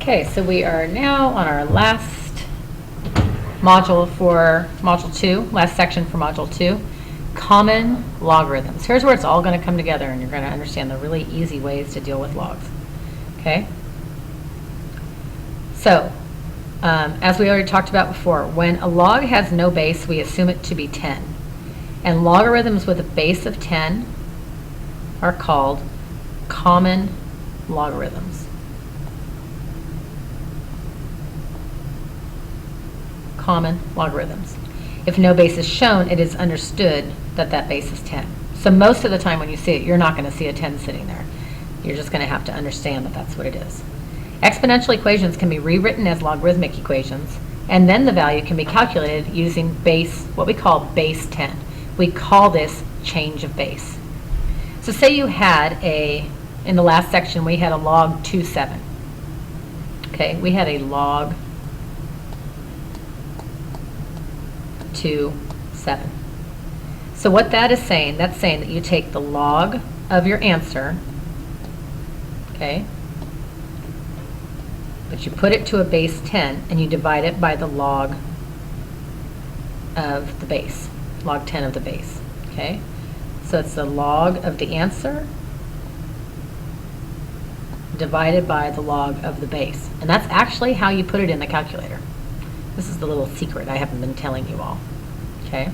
Okay, so we are now on our last module for Module 2, last section for Module 2, common logarithms. Here's where it's all going to come together and you're going to understand the really easy ways to deal with logs. Okay? So, as we already talked about before, when a log has no base, we assume it to be 10. And logarithms with a base of 10 are called common logarithms. Common logarithms. If no base is shown, it is understood that that base is 10. So most of the time when you see it, you're not going to see a 10 sitting there. You're just going to have to understand that that's what it is. Exponential equations can be rewritten as logarithmic equations, and then the value can be calculated using base, what we call base 10. We call this change of base. So say you had in the last section, we had a log 27. Okay, we had a log 27. So what that is saying, that's saying that you take the log of your answer, okay, but you put it to a base 10 and you divide it by the log of the base, log 10 of the base, okay? So it's the log of the answer divided by the log of the base. And that's actually how you put it in the calculator. This is the little secret I haven't been telling you all, okay?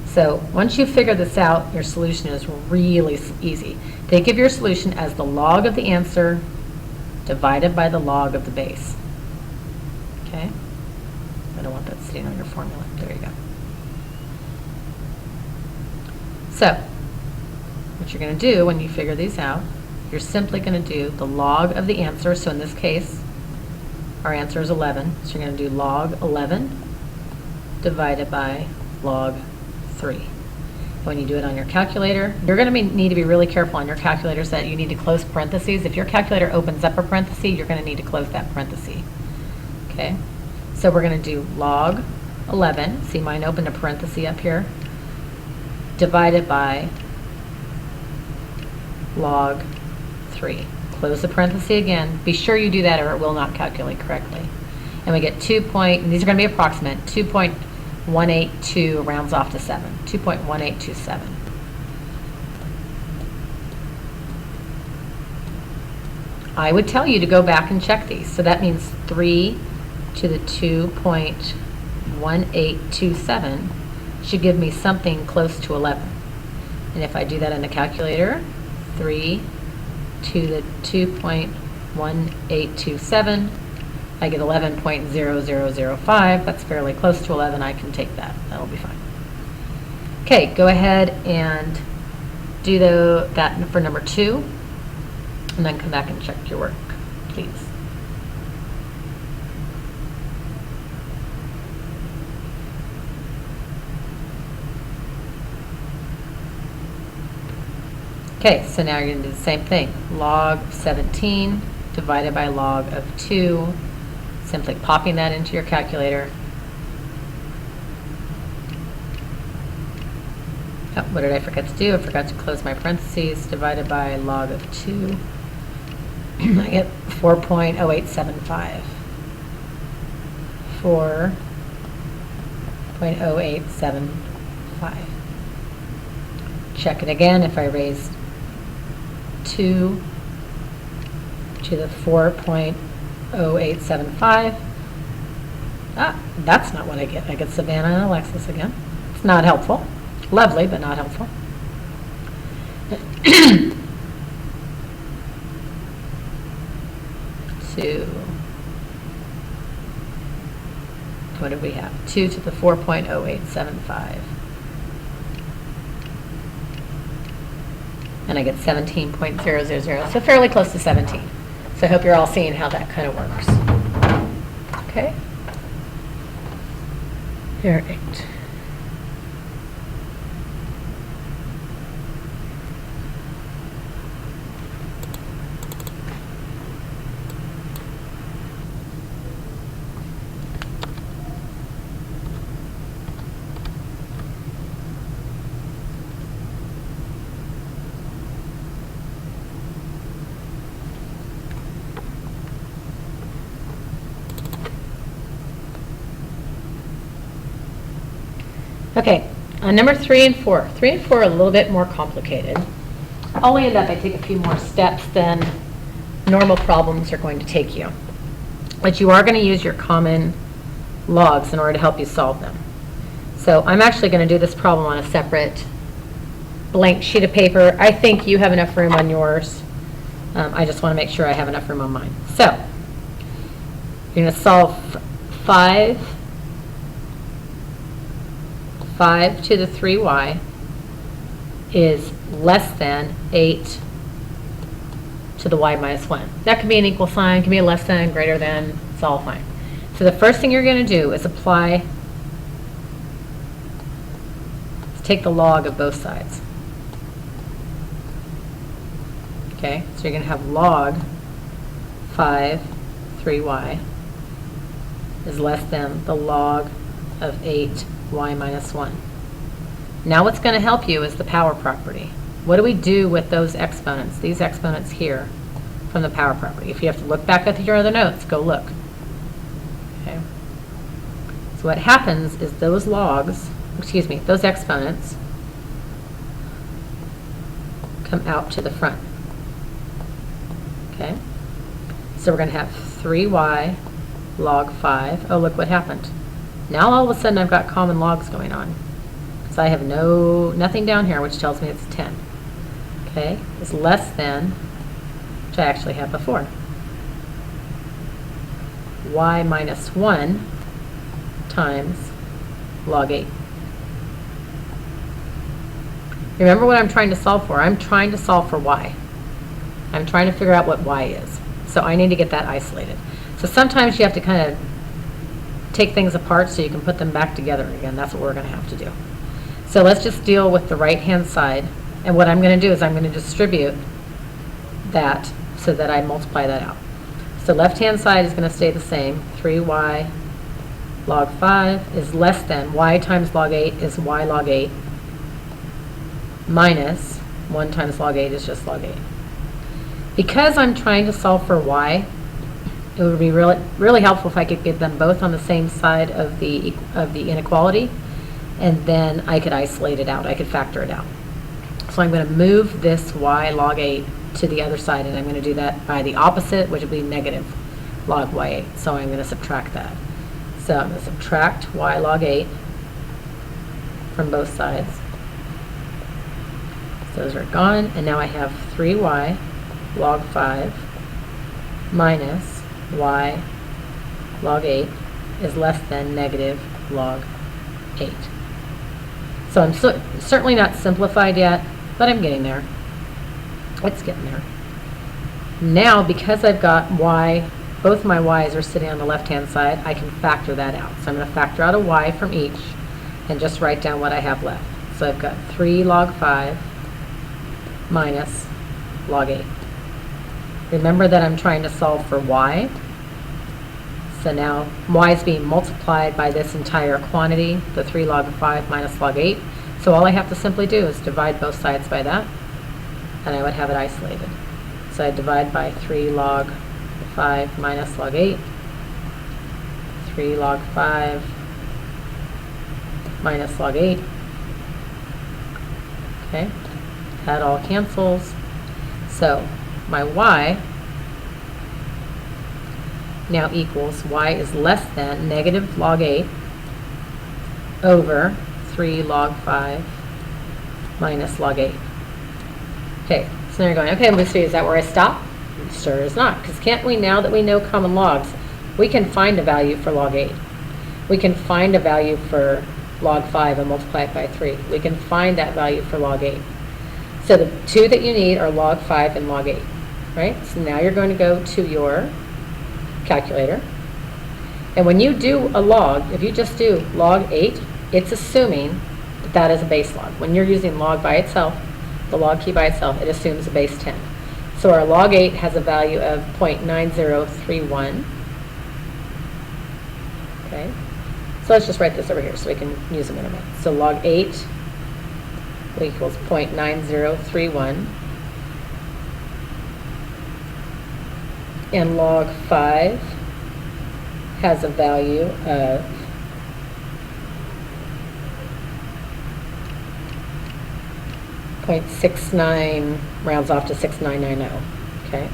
So once you figure this out, your solution is really easy. Think of your solution as the log of the answer divided by the log of the base, okay? I don't want that sitting on your formula. There you go. So what you're going to do when you figure these out, you're simply going to do the log of the answer. So in this case, our answer is 11. So you're going to do log 11 divided by log 3. When you do it on your calculator, you're going to need to be really careful on your calculators that you need to close parentheses. If your calculator opens up a parenthesis, you're going to need to close that parenthesis. Okay? So we're going to do log 11. See, mine opened a parenthesis up here. Divided by log 3. Close the parenthesis again. Be sure you do that or it will not calculate correctly. And we get 2 point, and these are going to be approximate, 2.182 rounds off to 7. 2.1827. I would tell you to go back and check these. So that means 3 to the 2.1827 should give me something close to 11. And if I do that in the calculator, 3 to the 2.1827, I get 11.0005. That's fairly close to 11. I can take that. That'll be fine. Okay, go ahead and do that for number 2, and then come back and check your work, please. Okay, so now you're going to do the same thing. Log of 17 divided by log of 2. Simply popping that into your calculator. Oh, what did I forget to do? I forgot to close my parentheses. Divided by log of 2. I get 4.0875. 4.0875. Check it again. If I raise 2 to the 4.0875. That's not what I get. I get Savannah and Alexis again. It's not helpful. Lovely, but not helpful. What do we have? 2 to the 4.0875. And I get 17.000, so fairly close to 17. So I hope you're all seeing how that kind of works. Okay? All right. Okay, number 3 and 4. 3 and 4 are a little bit more complicated. Only in that they take a few more steps than normal problems are going to take you. But you are going to use your common logs in order to help you solve them. So I'm actually going to do this problem on a separate blank sheet of paper. I think you have enough room on yours. I just want to make sure I have enough room on mine. So you're going to solve 5 to the 3y is less than 8 to the y minus 1. That can be an equal sign, can be a less than, greater than, it's all fine. So the first thing you're going to do is take the log of both sides. Okay, so you're going to have log 5, 3y is less than the log of 8 y minus 1. Now what's going to help you is the power property. What do we do with those exponents, these exponents here, from the power property? If you have to look back at your other notes, go look. Okay. So what happens is those exponents come out to the front. Okay. So we're going to have 3y log 5. Oh, look what happened. Now all of a sudden I've got common logs going on. So I have nothing down here, which tells me it's 10. Okay, is less than, which I actually had before, y minus 1 times log 8. Remember what I'm trying to solve for. I'm trying to solve for y. I'm trying to figure out what y is. So I need to get that isolated. So sometimes you have to kind of take things apart so you can put them back together again. That's what we're going to have to do. So let's just deal with the right-hand side. And what I'm going to do is I'm going to distribute that so that I multiply that out. So left-hand side is going to stay the same. 3y log 5 is less than y times log 8 is y log 8 minus 1 times log 8 is just log 8. Because I'm trying to solve for y, it would be really helpful if I could get them both on the same side of the inequality, and then I could isolate it out. I could factor it out. So I'm going to move this y log 8 to the other side, and I'm going to do that by the opposite, which would be negative log y8. So I'm going to subtract that. So I'm going to subtract y log 8 from both sides. So those are gone, and now I have 3y log 5 minus y log 8 is less than negative log 8. So I'm certainly not simplified yet, but I'm getting there. It's getting there. Now, because I've got y, both my y's are sitting on the left-hand side, I can factor that out. So I'm going to factor out a y from each and just write down what I have left. So I've got 3 log 5 minus log 8. Remember that I'm trying to solve for y. So now y is being multiplied by this entire quantity, the 3 log 5 minus log 8. So all I have to simply do is divide both sides by that, and I would have it isolated. So I divide by 3 log 5 minus log 8, 3 log 5 minus log 8. Okay, that all cancels. So my y now equals y is less than negative log 8 over 3 log 5 minus log 8. Okay, so now you're going, okay, Lucy, is that where I stop? Sure is not, because can't we, now that we know common logs, we can find a value for log 8. We can find a value for log 5 and multiply it by 3. We can find that value for log 8. So the two that you need are log 5 and log 8, right? So now you're going to go to your calculator. And when you do a log, if you just do log 8, it's assuming that that is a base log. When you're using log by itself, the log key by itself, it assumes a base 10. So our log 8 has a value of 0.9031. Okay. So let's just write this over here so we can use them in a minute. So log 8 equals 0.9031. And log 5 has a value of 0.69 rounds off to 6990, okay?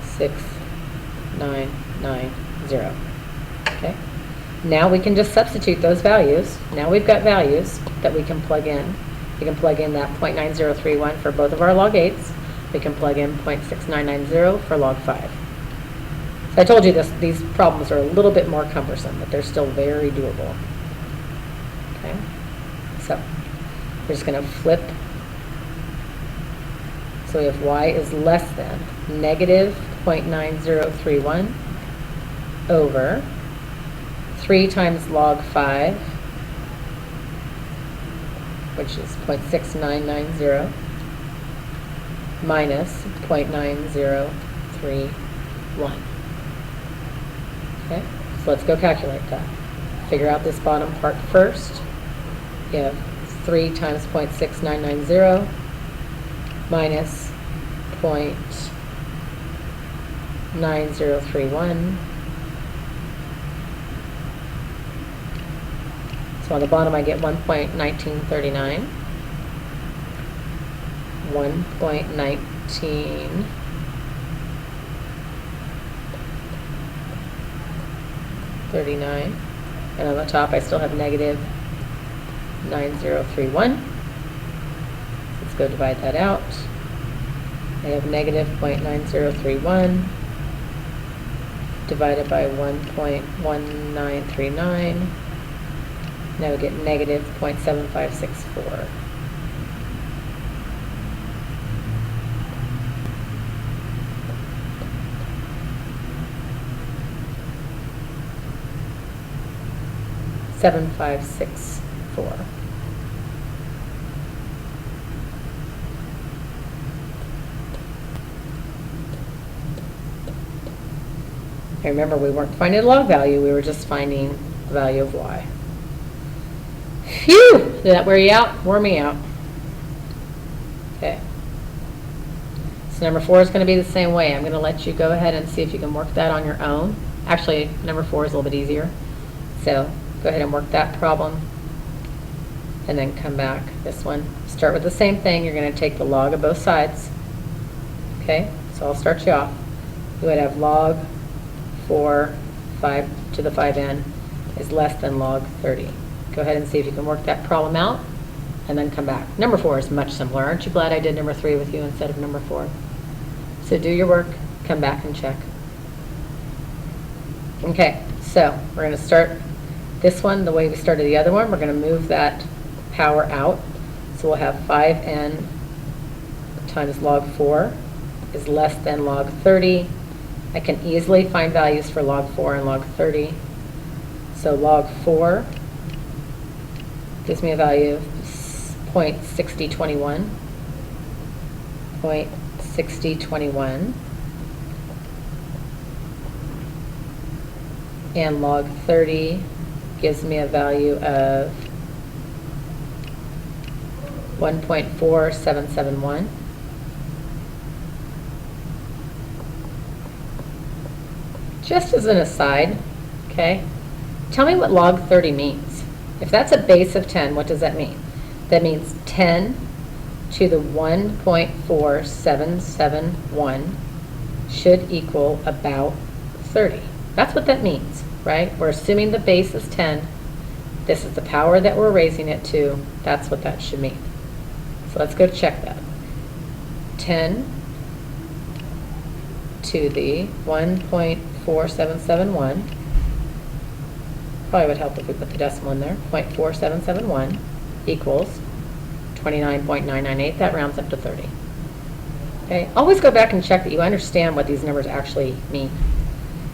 Six, 990, okay? Now we can just substitute those values. Now we've got values that we can plug in. We can plug in that 0.9031 for both of our log 8s. We can plug in 0.6990 for log 5. So I told you these problems are a little bit more cumbersome, but they're still very doable. Okay, so we're just going to flip. So we have y is less than negative 0.9031 over 3 times log 5, which is 0.6990, minus 0.9031. Okay, so let's go calculate that. Figure out this bottom part first. You have 3 times 0.6990 minus 0.9031. So on the bottom I get 1.1939. 1.1939, and on the top I still have negative 9031. Let's go divide that out. I have negative 0.9031 divided by 1.1939. Now we get negative 0.7564. $7,564. Okay, remember, we weren't finding the log value, we were just finding the value of y. Phew! Did that wear you out? Wore me out. Okay. So number 4 is going to be the same way. I'm going to let you go ahead and see if you can work that on your own. Actually, number 4 is a little bit easier. So go ahead and work that problem and then come back. This one, start with the same thing. You're going to take the log of both sides. Okay, so I'll start you off. You would have log 4, 5 to the 5n is less than log 30. Go ahead and see if you can work that problem out and then come back. Number 4 is much simpler. Aren't you glad I did number 3 with you instead of number 4? So do your work, come back and check. Okay, so we're going to start this one the way we started the other one. We're going to move that power out. So we'll have 5n times log 4 is less than log 30. I can easily find values for log 4 and log 30. So log 4 gives me a value of 0.6021. 0.6021. And log 30 gives me a value of 1.4771. Just as an aside, okay, tell me what log 30 means. If that's a base of 10, what does that mean? That means 10 to the 1.4771 should equal about 30. That's what that means, right? We're assuming the base is 10. This is the power that we're raising it to. That's what that should mean. So let's go check that. 10 to the 1.4771. Probably would help if we put the decimal in there. 0.4771 equals 29.998. That rounds up to 30. Okay, always go back and check that you understand what these numbers actually mean.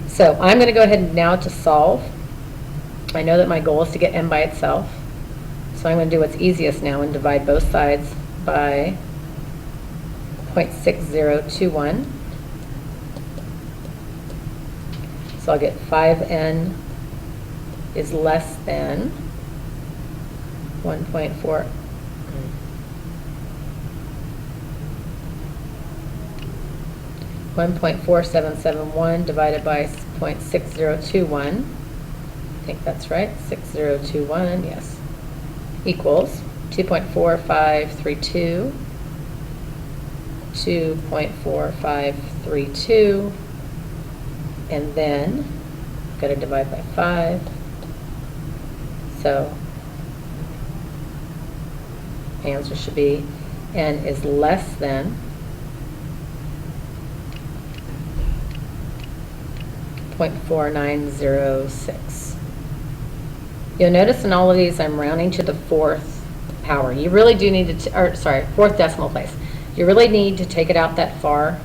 So I'm going to go ahead now to solve. I know that my goal is to get n by itself. So I'm going to do what's easiest now and divide both sides by 0.6021. So I'll get 5n is less than 1.4. 1.4771 divided by 0.6021 think that's right, 6021, yes, equals 2.4532, 2.4532, and then got to divide by 5. So the answer should be n is less than 0.4906. You'll notice in all of these I'm rounding to the 4th power. You really do need to, or sorry, 4th decimal place. You really need to take it out that far.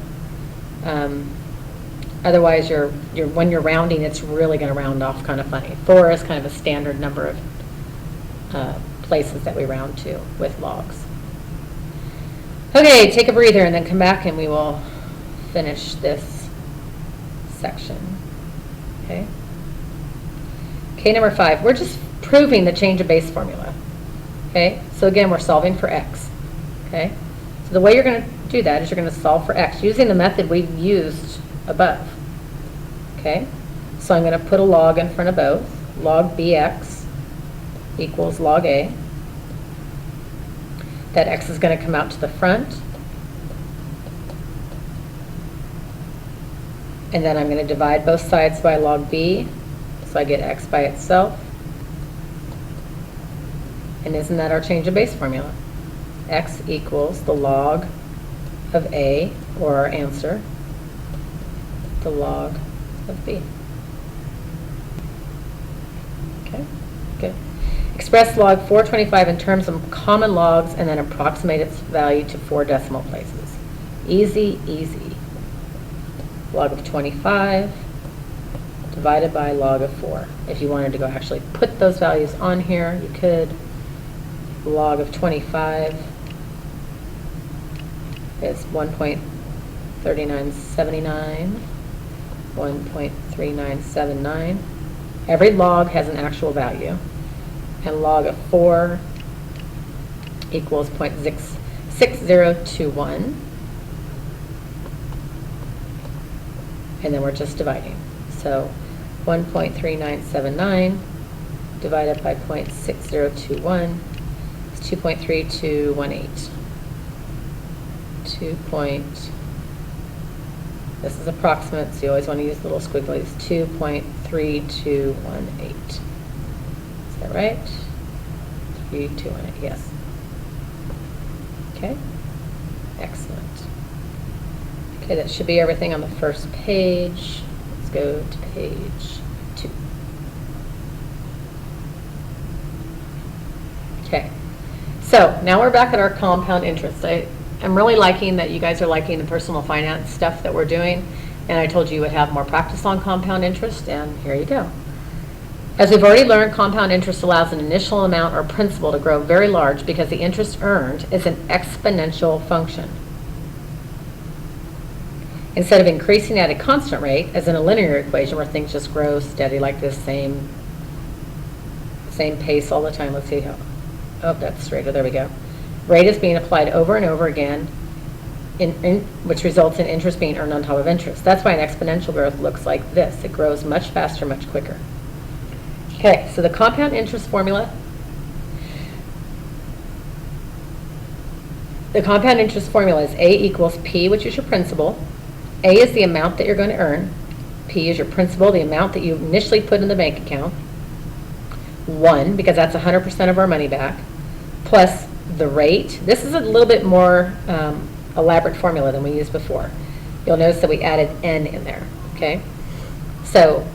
Otherwise, when you're rounding, it's really going to round off kind of funny. 4 is kind of a standard number of places that we round to with logs. Okay, take a breather and then come back and we will finish this section. Okay. Okay, number 5, we're just proving the change of base formula. Okay, so again, we're solving for x. Okay, so the way you're going to do that is you're going to solve for x using the method we used above. Okay, so I'm going to put a log in front of both. Log bx equals log a. That x is going to come out to the front. And then I'm going to divide both sides by log b, so I get x by itself. And isn't that our change of base formula? X equals the log of a, or our answer, the log of b. Okay, good. Express log 425 in terms of common logs and then approximate its value to 4 decimal places. Easy, easy. Log of 25 divided by log of 4. If you wanted to go actually put those values on here, you could. Log of 25 is 1.3979, 1.3979. Every log has an actual value. And log of 4 equals 0.6021. And then we're just dividing. So 1.3979 divided by 0.6021 is 2.3218. This is approximate, so you always want to use little squigglies. 2.3218. Is that right? 3218, yes. Okay, excellent. Okay, that should be everything on the first page. Let's go to page 2. Okay, so now we're back at our compound interest. I'm really liking that you guys are liking the personal finance stuff that we're doing, and I told you would have more practice on compound interest, and here you go. As we've already learned, compound interest allows an initial amount or principal to grow very large because the interest earned is an exponential function. Instead of increasing at a constant rate, as in a linear equation where things just grow steady like this, same pace all the time. Let's see how, oh, that's straighter, there we go. Rate is being applied over and over again, which results in interest being earned on top of interest. That's why an exponential growth looks like this. It grows much faster, much quicker. Okay, so the compound interest formula. The compound interest formula is A equals P, which is your principal. A is the amount that you're going to earn. P is your principal, the amount that you initially put in the bank account. 1, because that's 100% of our money back, plus the rate. This is a little bit more elaborate formula than we used before. You'll notice that we added n in there, okay? So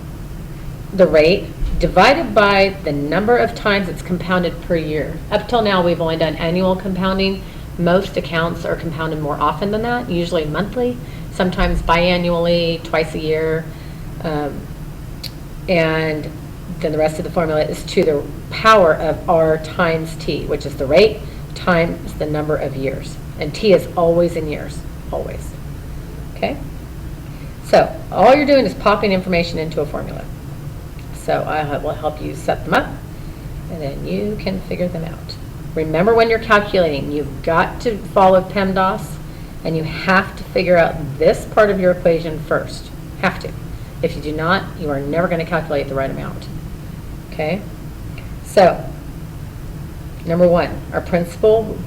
the rate divided by the number of times it's compounded per year. Up till now, we've only done annual compounding. Most accounts are compounded more often than that, usually monthly, sometimes biannually, twice a year. And then the rest of the formula is to the power of R times T, which is the rate times the number of years. And T is always in years, always. Okay? So all you're doing is popping information into a formula. So I will help you set them up, and then you can figure them out. Remember, when you're calculating, you've got to follow PEMDAS, and you have to figure out this part of your equation first. Have to. If you do not, you are never going to calculate the right amount. Okay? So, number one, our principal,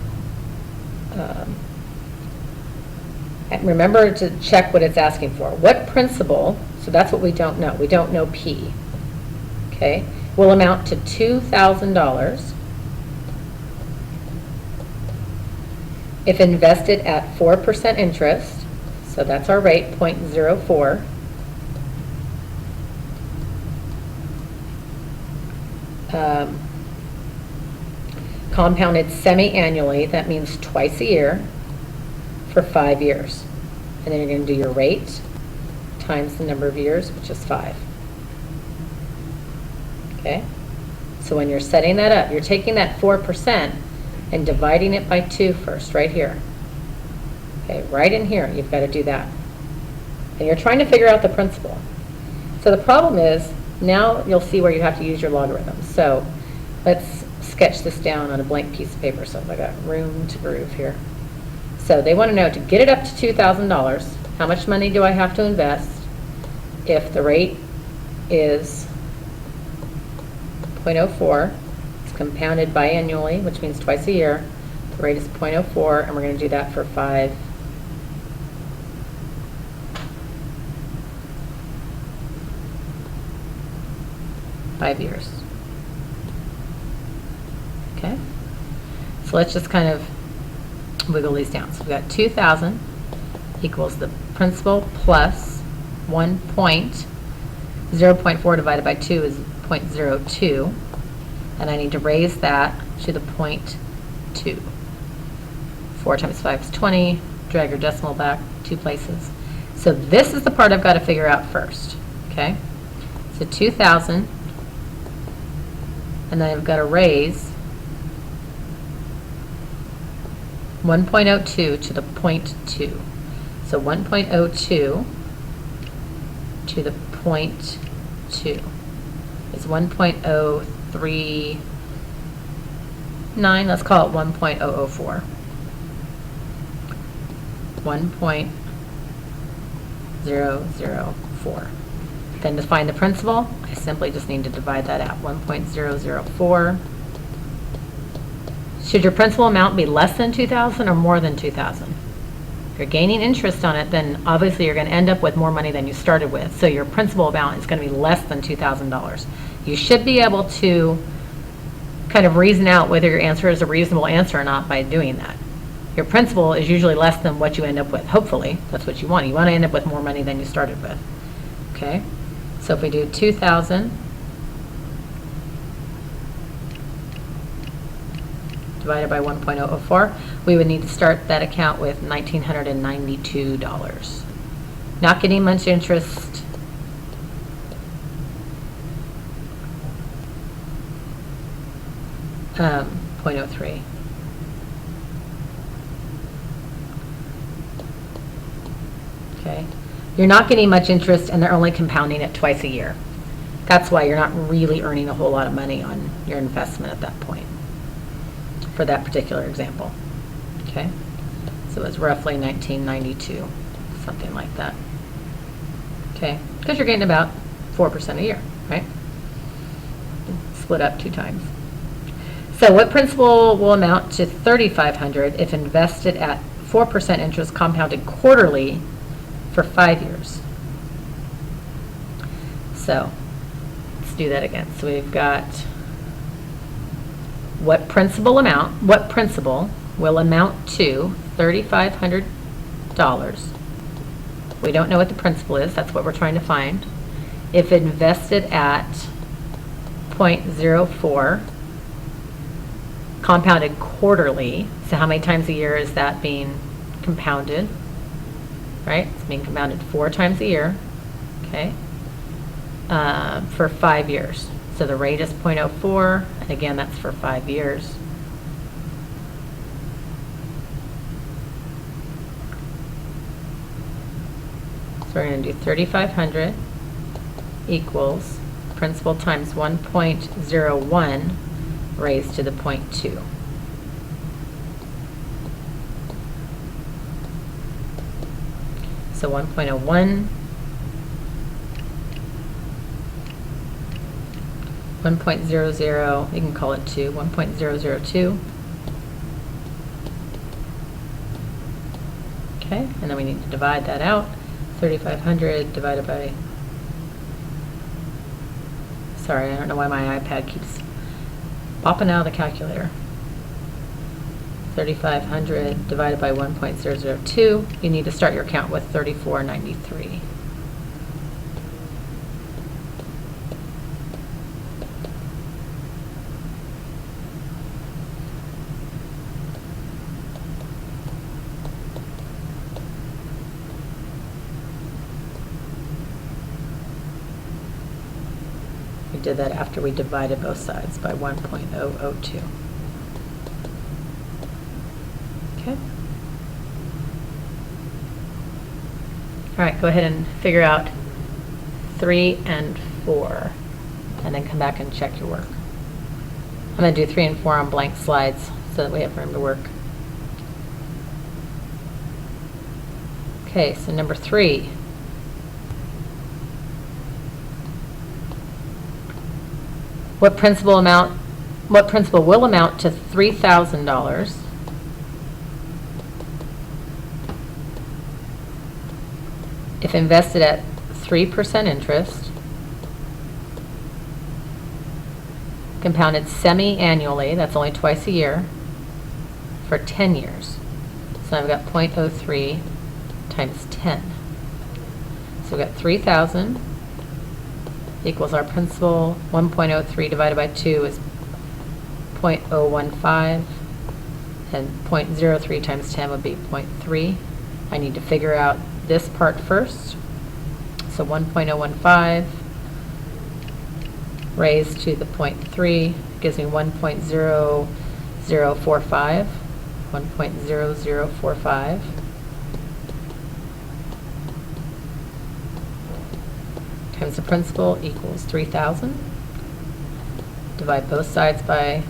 remember to check what it's asking for. What principal, so that's what we don't know. We don't know P. Okay? Will amount to $2,000 if invested at 4% interest, so that's our rate, 0.04. Compounded semi-annually, that means twice a year, for 5 years. And then you're going to do your rate times the number of years, which is 5. Okay? So when you're setting that up, you're taking that 4% and dividing it by 2 first, right here. Okay, right in here, you've got to do that. And you're trying to figure out the principal. So the problem is, now you'll see where you have to use your logarithms. So let's sketch this down on a blank piece of paper so I got room to groove here. So they want to know, to get it up to $2,000, how much money do I have to invest if the rate is 0.04, it's compounded biannually, which means twice a year. The rate is 0.04, and we're going to do that for 5 years. Okay? So let's just kind of wiggle these down. So we've got 2,000 equals the principal plus 0.4 divided by 2 is 0.02, and I need to raise that to the 0.2. 4 times 5 is 20. Drag your decimal back 2 places. So this is the part I've got to figure out first. Okay? So 2,000, and then I've got to raise 1.02 to the 0.2. So 1.02 to the 0.2 is 1.039. Let's call it 1.004. 1.004. Then to find the principal, I simply just need to divide that out. 1.004. Should your principal amount be less than 2,000 or more than 2,000? If you're gaining interest on it, then obviously you're going to end up with more money than you started with. So your principal amount is going to be less than $2,000. You should be able to kind of reason out whether your answer is a reasonable answer or not by doing that. Your principal is usually less than what you end up with. Hopefully, that's what you want. You want to end up with more money than you started with. Okay? So if we do 2,000 divided by 1.004, we would need to start that account with $1,992. Not getting much interest. .03. Okay. You're not getting much interest, and they're only compounding it twice a year. That's why you're not really earning a whole lot of money on your investment at that point for that particular example. Okay? So it's roughly 1992, something like that. Okay? Because you're getting about 4% a year, right? Split up 2 times. So what principal will amount to $3,500 if invested at 4% interest compounded quarterly for 5 years? So let's do that again. So we've got what principal will amount to $3,500. We don't know what the principal is. That's what we're trying to find. If invested at 0.04 compounded quarterly, so how many times a year is that being compounded? Right? It's being compounded 4 times a year, okay, for 5 years. So the rate is 0.04, and again, that's for 5 years. So we're going to do 3,500 equals principal times 1.01 raised to the 0.2. So 1.01 1.00, you can call it 2, 1.002. Okay, and then we need to divide that out. 3,500 divided by, sorry, I don't know why my iPad keeps popping out of the calculator. 3,500 divided by 1.002, you need to start your count with 3493. We did that after we divided both sides by 1.002. Okay. All right, go ahead and figure out 3 and 4, and then come back and check your work. I'm going to do 3 and 4 on blank slides so that we have room to work. Okay, so number 3. What principal will amount to $3,000 if invested at 3% interest, compounded semi-annually, that's only twice a year, for 10 years. So I've got 0.03 times 10. So we've got 3,000 equals our principal. 1.03 divided by 2 is 0.015, and 0.03 times 10 would be 0.3. I need to figure out this part first. So 1.015 raised to the 0.3 gives me 1.0045. 1.0045. Times the principal equals 3,000. Divide both sides by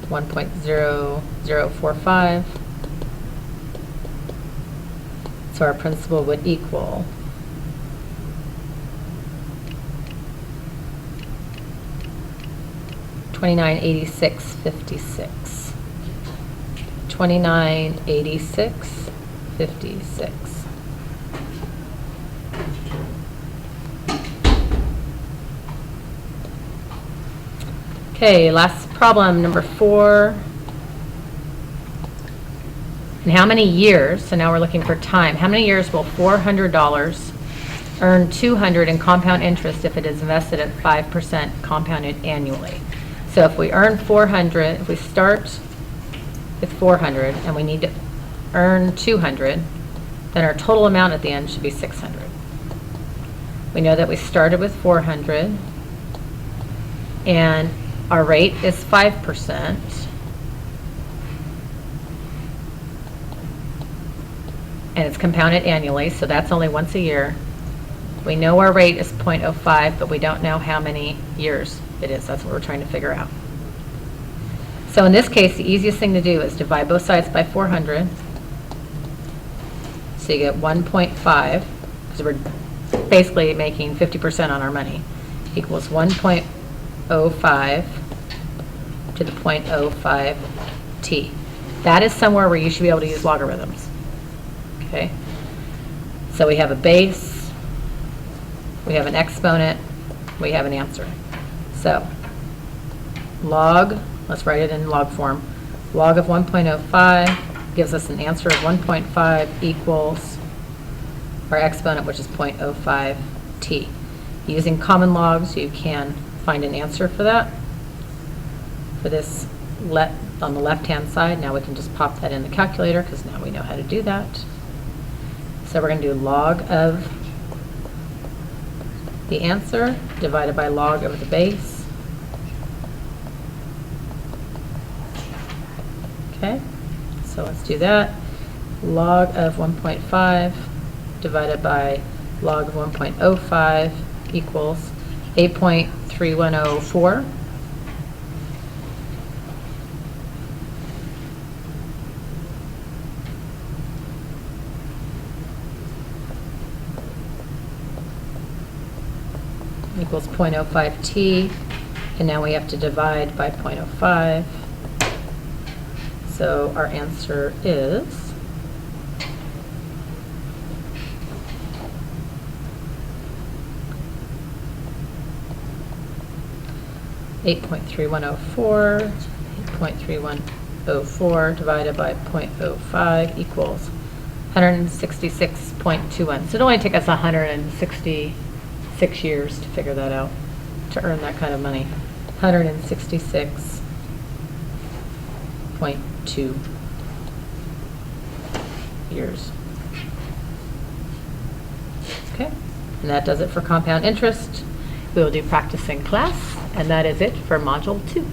1.0045. So our principal would equal $29.8656. $29.8656. Okay, last problem, number 4. And how many years, so now we're looking for time, how many years will $400 earn $200 in compound interest if it is invested at 5% compounded annually? So if we earn 400, if we start with 400 and we need to earn 200, then our total amount at the end should be 600. We know that we started with 400 and our rate is 5%. And it's compounded annually, so that's only once a year. We know our rate is 0.05, but we don't know how many years it is. That's what we're trying to figure out. So in this case, the easiest thing to do is divide both sides by 400. So you get 1.5, because we're basically making 50% on our money, equals 1.05 to the 0.05 t. That is somewhere where you should be able to use logarithms. Okay, so we have a base, we have an exponent, we have an answer. So log, let's write it in log form. Log of 1.05 gives us an answer of 1.5 equals our exponent, which is 0.05 t. Using common logs, you can find an answer for that. For this on the left-hand side, now we can just pop that in the calculator because now we know how to do that. So we're going to do log of the answer divided by log of the base. Okay, so let's do that. Log of 1.5 divided by log of 1.05 equals 8.3104. Equals 0.05 t. And now we have to divide by 0.05. So our answer is 8.3104. 8.3104 divided by 0.05 equals 166.21. So it only took us 166 years to figure that out, to earn that kind of money. 166.2 years. Okay, and that does it for compound interest. We will do practice in class, and that is it for Module 2.